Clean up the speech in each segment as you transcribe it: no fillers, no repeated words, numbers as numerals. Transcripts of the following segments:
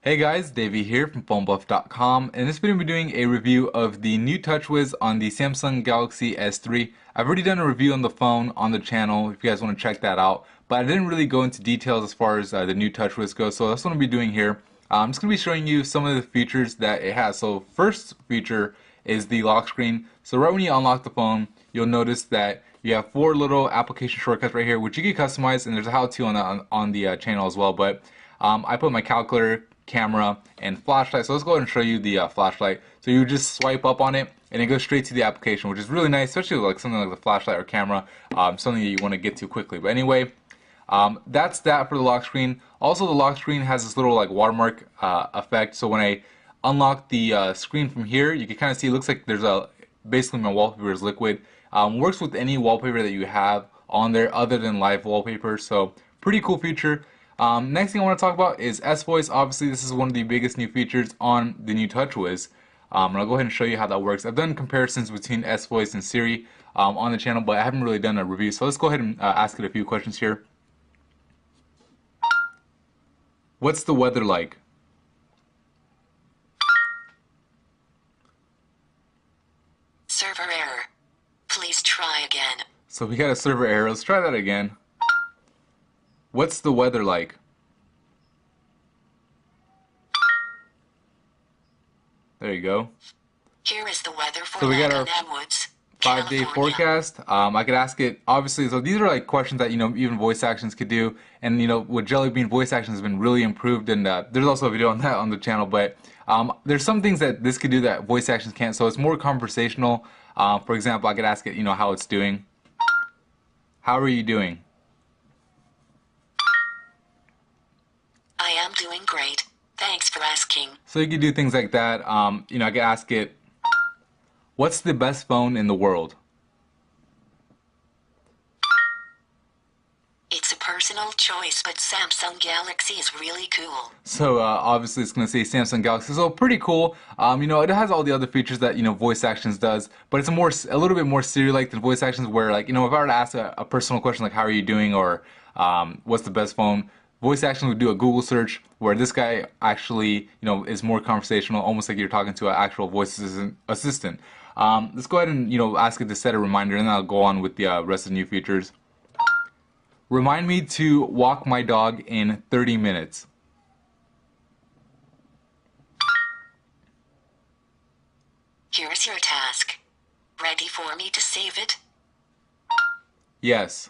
Hey guys, Davey here from PhoneBuff.com. In this video, I'm doing a review of the new TouchWiz on the Samsung Galaxy S3. I've already done a review on the phone on the channel if you guys want to check that out, but I didn't really go into details as far as the new TouchWiz goes, so that's what I'm going to be doing here. I'm just going to be showing you some of the features that it has. So first feature is the lock screen. So right when you unlock the phone, you'll notice that you have 4 little application shortcuts right here, which you can customize, and there's a how-to on the channel as well. But I put my calculator, camera, and flashlight. So let's go ahead and show you the flashlight. So you just swipe up on it, and it goes straight to the application, which is really nice, especially like something like the flashlight or camera, something that you want to get to quickly. But anyway, that's that for the lock screen. Also, the lock screen has this little like watermark effect. So when I unlock the screen from here, you can kind of see it looks like there's basically my wallpaper is liquid. Works with any wallpaper that you have on there other than live wallpaper. So pretty cool feature. Next thing I want to talk about is S-Voice. Obviously, this is one of the biggest new features on the new TouchWiz. And I'll go ahead and show you how that works. I've done comparisons between S-Voice and Siri on the channel, but I haven't really done a review. So let's go ahead and ask it a few questions here. What's the weather like? Server error. Please try again. So we got a server error. Let's try that again. What's the weather like? There you go. Here is the weather for So we got our Laguna Woods, 5-day California. forecast. I could ask it, obviously, so these are like questions that, even voice actions could do. And, with Jelly Bean, voice actions has been really improved. And there's also a video on that on the channel. But there's some things that this could do that voice actions can't. So it's more conversational. For example, I could ask it, how it's doing. How are you doing? I am doing great. Thanks for asking. So you could do things like that. I could ask it, what's the best phone in the world? It's a personal choice, but Samsung Galaxy is really cool. So obviously it's going to say Samsung Galaxy. So pretty cool. It has all the other features that voice actions does, but it's a little bit more Siri-like than voice actions. Where if I were to ask a personal question like how are you doing or what's the best phone, voice actions would do a Google search. Where this guy actually is more conversational, almost like you're talking to an actual voice assistant. Let's go ahead and ask it to set a reminder, and then I'll go on with the rest of the new features. Remind me to walk my dog in 30 minutes. Here's your task. Ready for me to save it? Yes.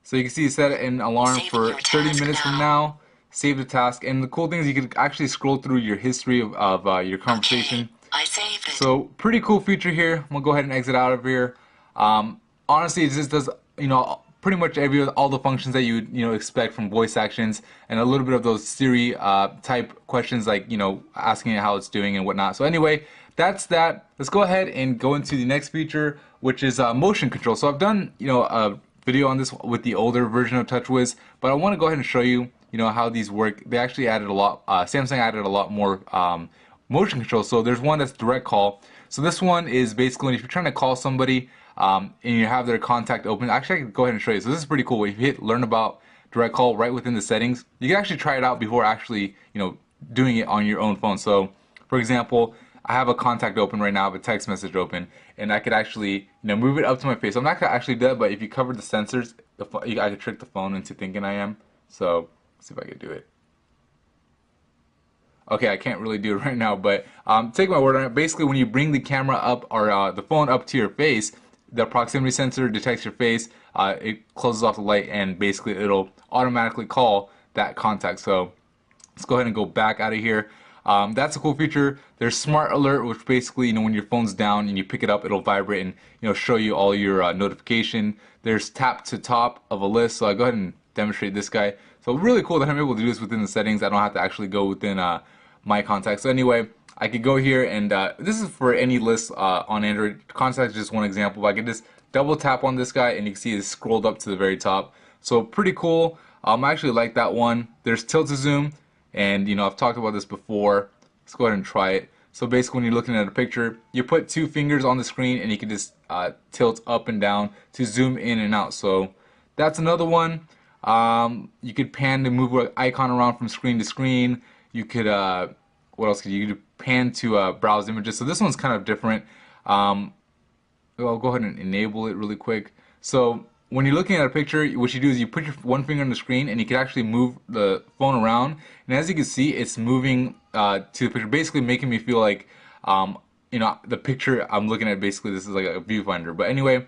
So you can see set an alarm Saving for your 30 task minutes from now. now. Save the task. And the cool thing is you can actually scroll through your history of your conversation. Okay, I saved it. So pretty cool feature here. I'm gonna go ahead and exit out of here. Honestly, it just does pretty much all the functions that you would expect from voice actions, and a little bit of those Siri type questions like asking it how it's doing and whatnot. So anyway, that's that. Let's go ahead and go into the next feature, which is motion control. So I've done a video on this with the older version of TouchWiz, but I want to go ahead and show you how these work. They actually added a lot. Samsung added a lot more motion control. So there's one that's direct call. So this one is basically if you're trying to call somebody and you have their contact open. Actually, I can go ahead and show you. So this is pretty cool. If you hit learn about direct call right within the settings, you can actually try it out before actually doing it on your own phone. So for example, I have a contact open right now, I have a text message open, and I could actually move it up to my face. So I'm not gonna actually do that, but if you cover the sensors, I could trick the phone into thinking I am. So let's see if I could do it. Okay, I can't really do it right now, but take my word on it. Basically, when you bring the camera up or the phone up to your face, the proximity sensor detects your face, it closes off the light, and basically it'll automatically call that contact. So let's go ahead and go back out of here. That's a cool feature. There's Smart Alert, which basically, when your phone's down and you pick it up, it'll vibrate and show you all your notification. There's Tap to Top of a list. So I go ahead and demonstrate this guy. So really cool that I'm able to do this within the settings. I don't have to actually go within my contacts. So anyway, I could go here and this is for any list on Android. Contacts is just one example. But I could just double tap on this guy and you can see it's scrolled up to the very top. So pretty cool. I actually like that one. There's Tilt to Zoom, and I've talked about this before. Let's go ahead and try it. So basically when you're looking at a picture, you put 2 fingers on the screen and you can just tilt up and down to zoom in and out. So that's another one. You could pan to move an icon around from screen to screen. You could, what else could you do? Pan to browse images. So this one's kind of different. I'll go ahead and enable it really quick. So when you're looking at a picture, what you do is you put your one finger on the screen and you can actually move the phone around. And as you can see, it's moving to the picture, basically making me feel like, you know, the picture I'm looking at, basically this is like a viewfinder. But anyway,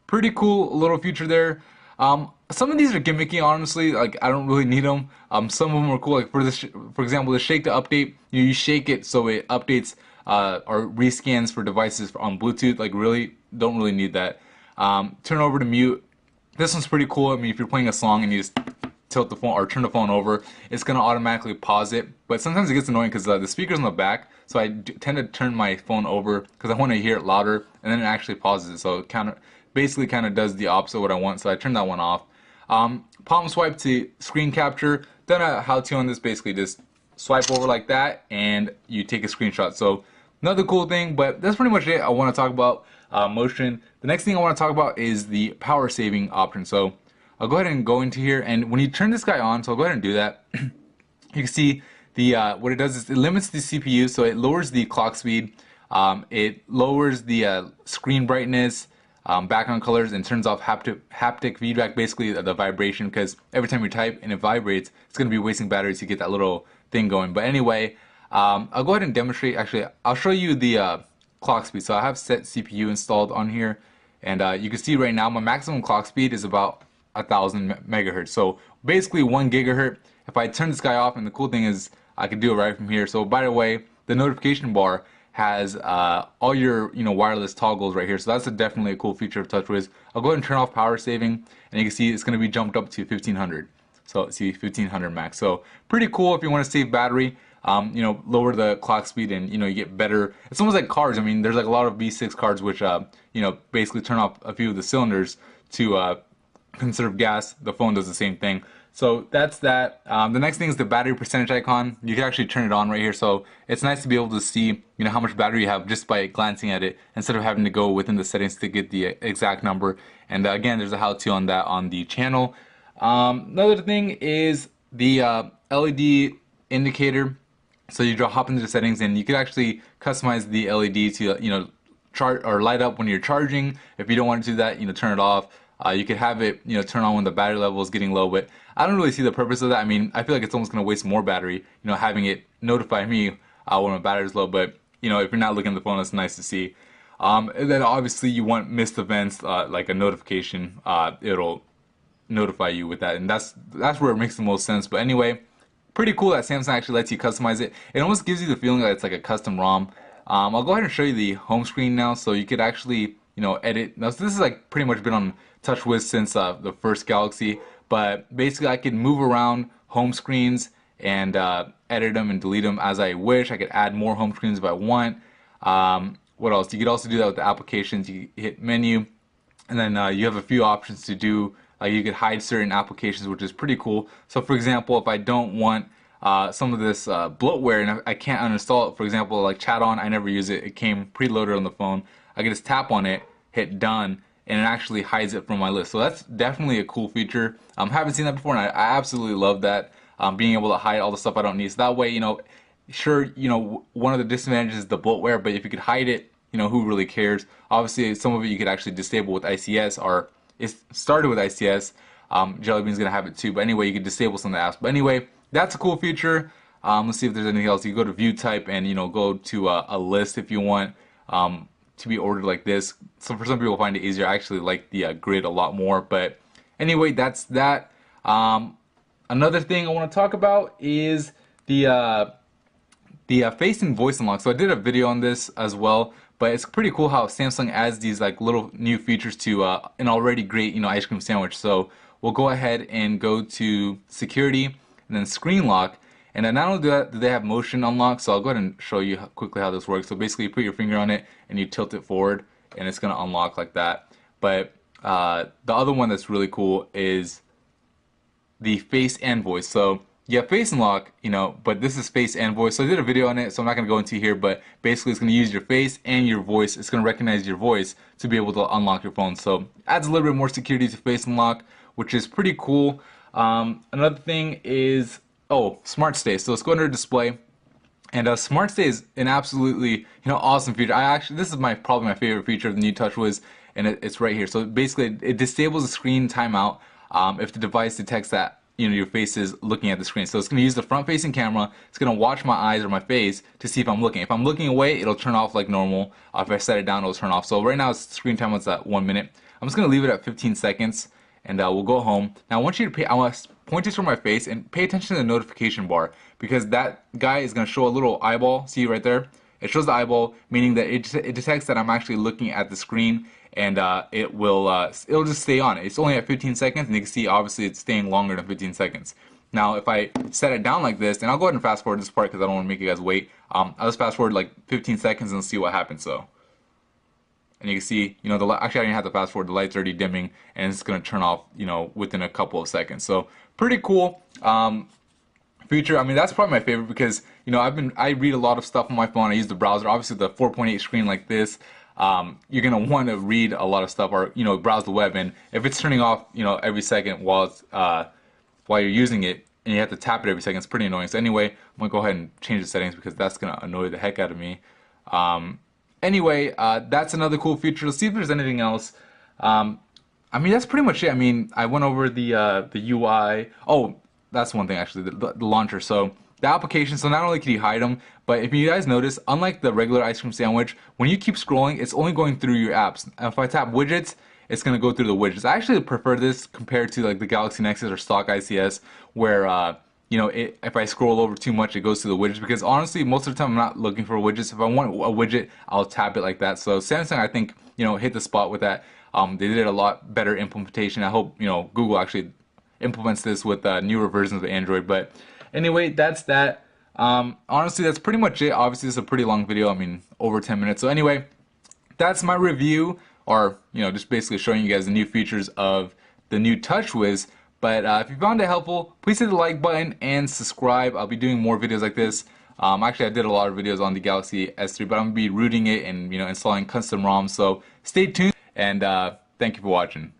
pretty cool little feature there. Some of these are gimmicky, honestly. Like, I don't really need them. Some of them are cool. Like for this, for example, the shake to update. You shake it so it updates or rescans for devices on Bluetooth. Like, really, don't really need that. Turn over to mute. This one's pretty cool. I mean, if you're playing a song and you just tilt the phone or turn the phone over, it's gonna automatically pause it. But sometimes it gets annoying because the speaker's on the back, so I tend to turn my phone over because I want to hear it louder, and then it actually pauses it. So it basically kind of does the opposite of what I want. So I turn that one off. Palm swipe to screen capture. Done a how-to on this. Basically, just swipe over like that, and you take a screenshot. So another cool thing, but that's pretty much it. I want to talk about motion. The next thing I want to talk about is the power saving option. So I'll go ahead and go into here, and when you turn this guy on, so I'll go ahead and do that. You can see the what it does is it limits the CPU, so it lowers the clock speed, it lowers the screen brightness, background colors, and turns off haptic feedback, basically the vibration, because every time you type and it vibrates, it's going to be wasting battery to get that little thing going. But anyway, I'll go ahead and demonstrate. Actually, I'll show you the clock speed. So I have set CPU installed on here, and you can see right now my maximum clock speed is about 1000 megahertz. So basically 1 gigahertz. If I turn this guy off, and the cool thing is I can do it right from here. So by the way, the notification bar has all your wireless toggles right here. So that's definitely a cool feature of TouchWiz. I'll go ahead and turn off power saving, and you can see it's going to be jumped up to 1500. So see 1500 max. So pretty cool if you want to save battery. Lower the clock speed, and you get better. It's almost like cars. I mean, there's like a lot of V6 cards which basically turn off a few of the cylinders to conserve gas. The phone does the same thing. So that's that. The next thing is the battery percentage icon. You can actually turn it on right here. So it's nice to be able to see how much battery you have just by glancing at it, instead of having to go within the settings to get the exact number. And again, there's a how-to on that on the channel. Another thing is the LED indicator. So you hop into the settings, and you can actually customize the LED to charge or light up when you're charging. If you don't want to do that, turn it off. You could have it turn on when the battery level is getting low, but I don't really see the purpose of that. I mean, I feel like it's almost going to waste more battery, having it notify me when my battery is low. But if you're not looking at the phone, that's nice to see. And then obviously you want missed events, like a notification. It'll notify you with that, and that's where it makes the most sense. But anyway, pretty cool that Samsung actually lets you customize it. It almost gives you the feeling that it's like a custom ROM. I'll go ahead and show you the home screen now, so you could actually edit. Now, so this is like pretty much been on TouchWiz since the first Galaxy, but basically I could move around home screens and edit them and delete them as I wish. I could add more home screens if I want. What else? You could also do that with the applications. You hit menu, and then you have a few options to do. You could hide certain applications, which is pretty cool. So for example, if I don't want some of this bloatware and I can't uninstall it, for example, like Chat On, I never use it. It came preloaded on the phone. I can just tap on it, hit done, and it actually hides it from my list. So that's definitely a cool feature. Haven't seen that before, and I absolutely love that. Being able to hide all the stuff I don't need. So that way, sure, one of the disadvantages is the bloatware, but if you could hide it, who really cares? Obviously, some of it you could actually disable with ICS, or it started with ICS. Jelly Bean's gonna have it too. But anyway, you can disable some of the apps. But anyway, that's a cool feature. Let's see if there's anything else. You go to view type and go to a list if you want to be ordered like this. So for some people find it easier. I actually like the grid a lot more. But anyway, that's that. Another thing I want to talk about is the face and voice unlock. So I did a video on this as well, but it's pretty cool how Samsung adds these like little new features to an already great ice cream sandwich. So we'll go ahead and go to security and then screen lock. And then not only do they have motion unlock, so I'll go ahead and show you quickly how this works. So basically you put your finger on it and you tilt it forward, and it's going to unlock like that. But the other one that's really cool is the face and voice. So you have face unlock, but this is face and voice. So I did a video on it, so I'm not going to go into here, but basically it's going to use your face and your voice. It's going to recognize your voice to be able to unlock your phone. So adds a little bit more security to face unlock, which is pretty cool. Another thing is, oh, Smart Stay. So let's go under display. And Smart Stay is an absolutely, awesome feature. This is probably my favorite feature of the new TouchWiz, and it's right here. So basically, it disables the screen timeout if the device detects that your face is looking at the screen. So it's going to use the front-facing camera. It's going to watch my eyes or my face to see if I'm looking. If I'm looking away, it'll turn off like normal. If I set it down, it'll turn off. So right now, screen time is at 1 minute. I'm just going to leave it at 15 seconds, and we'll go home. Now, I want you to I want to point this from my face and pay attention to the notification bar, because that guy is going to show a little eyeball. See right there? It shows the eyeball, meaning that it detects that I'm actually looking at the screen, and it'll just stay on. It's only at 15 seconds, and you can see obviously it's staying longer than 15 seconds. Now, if I set it down like this, and I'll go ahead and fast forward this part because I don't want to make you guys wait. I'll just fast forward like 15 seconds and see what happens. So, and you can see, actually I didn't have to fast forward. The light's already dimming, and it's going to turn off, within a couple of seconds. So, pretty cool. Feature. I mean, that's probably my favorite because I read a lot of stuff on my phone. I use the browser. Obviously, the 4.8 screen like this, you're gonna want to read a lot of stuff or browse the web. And if it's turning off every second while you're using it, and you have to tap it every second, it's pretty annoying. So anyway, I'm gonna go ahead and change the settings because that's gonna annoy the heck out of me. Anyway, that's another cool feature. Let's see if there's anything else. I mean, that's pretty much it. I mean, I went over the UI. Oh, that's one thing actually, the launcher. So the application, so not only can you hide them, but if you guys notice, unlike the regular ice cream sandwich, when you keep scrolling, it's only going through your apps. And if I tap widgets, it's going to go through the widgets. I actually prefer this compared to like the Galaxy Nexus or stock ICS, where if I scroll over too much, it goes to the widgets, because honestly, most of the time I'm not looking for widgets. If I want a widget, I'll tap it like that. So Samsung, I think, hit the spot with that. They did a lot better implementation. I hope, Google actually implements this with newer versions of Android. But anyway, that's that. Honestly, that's pretty much it. Obviously, this is a pretty long video. I mean, over 10 minutes. So anyway, that's my review, or just basically showing you guys the new features of the new TouchWiz. But if you found it helpful, please hit the like button and subscribe. I'll be doing more videos like this. Actually, I did a lot of videos on the Galaxy S3, but I'm gonna be rooting it and installing custom ROMs. So stay tuned, and thank you for watching.